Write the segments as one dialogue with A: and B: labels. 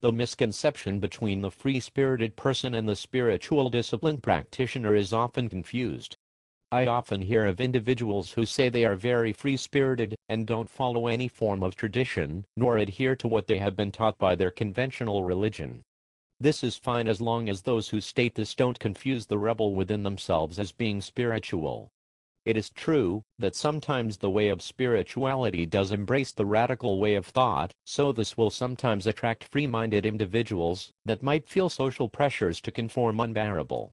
A: The misconception between the free-spirited person and the spiritual discipline practitioner is often confused. I often hear of individuals who say they are very free-spirited and don't follow any form of tradition, nor adhere to what they have been taught by their conventional religion. This is fine as long as those who state this don't confuse the rebel within themselves as being spiritual. It is true that sometimes the way of spirituality does embrace the radical way of thought, so this will sometimes attract free-minded individuals that might feel social pressures to conform unbearable.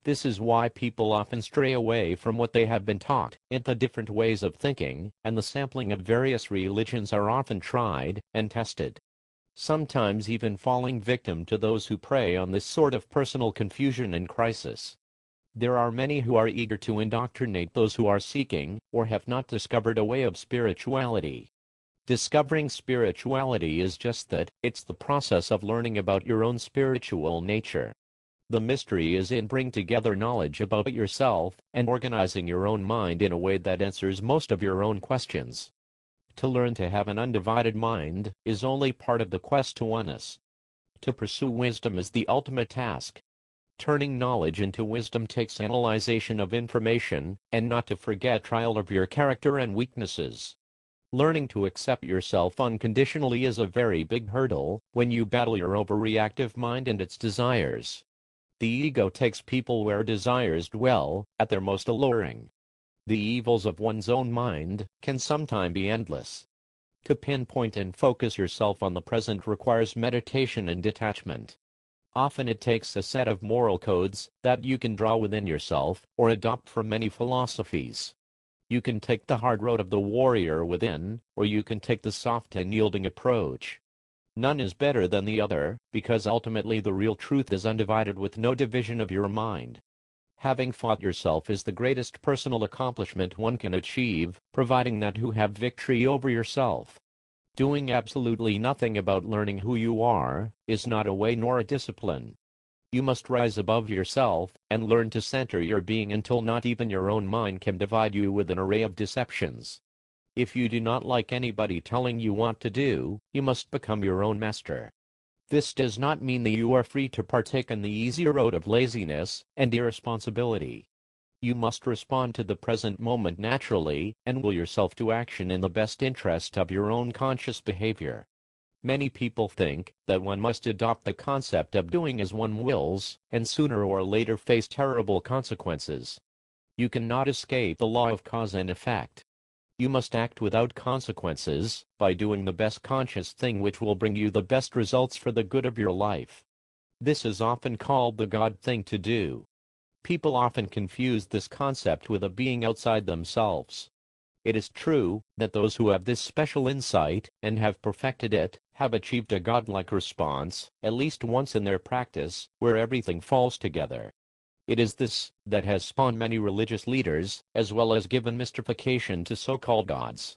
A: This is why people often stray away from what they have been taught into different ways of thinking, and the sampling of various religions are often tried and tested. Sometimes even falling victim to those who prey on this sort of personal confusion and crisis. There are many who are eager to indoctrinate those who are seeking, or have not discovered a way of spirituality. Discovering spirituality is just that, it's the process of learning about your own spiritual nature. The mystery is in bringing together knowledge about yourself and organizing your own mind in a way that answers most of your own questions. To learn to have an undivided mind is only part of the quest to oneness. To pursue wisdom is the ultimate task. Turning knowledge into wisdom takes analyzation of information, and not to forget trial of your character and weaknesses. Learning to accept yourself unconditionally is a very big hurdle when you battle your overreactive mind and its desires. The ego takes people where desires dwell, at their most alluring. The evils of one's own mind can sometimes be endless. To pinpoint and focus yourself on the present requires meditation and detachment. Often it takes a set of moral codes that you can draw within yourself, or adopt from many philosophies. You can take the hard road of the warrior within, or you can take the soft and yielding approach. None is better than the other, because ultimately the real truth is undivided with no division of your mind. Having fought yourself is the greatest personal accomplishment one can achieve, providing that you have victory over yourself. Doing absolutely nothing about learning who you are is not a way nor a discipline. You must rise above yourself and learn to center your being until not even your own mind can divide you with an array of deceptions. If you do not like anybody telling you what to do, you must become your own master. This does not mean that you are free to partake in the easy road of laziness and irresponsibility. You must respond to the present moment naturally and will yourself to action in the best interest of your own conscious behavior. Many people think that one must adopt the concept of doing as one wills, and sooner or later face terrible consequences. You cannot escape the law of cause and effect. You must act without consequences, by doing the best conscious thing which will bring you the best results for the good of your life. This is often called the God thing to do. People often confuse this concept with a being outside themselves. It is true that those who have this special insight and have perfected it have achieved a godlike response, at least once in their practice, where everything falls together. It is this that has spawned many religious leaders, as well as given mystification to so-called gods.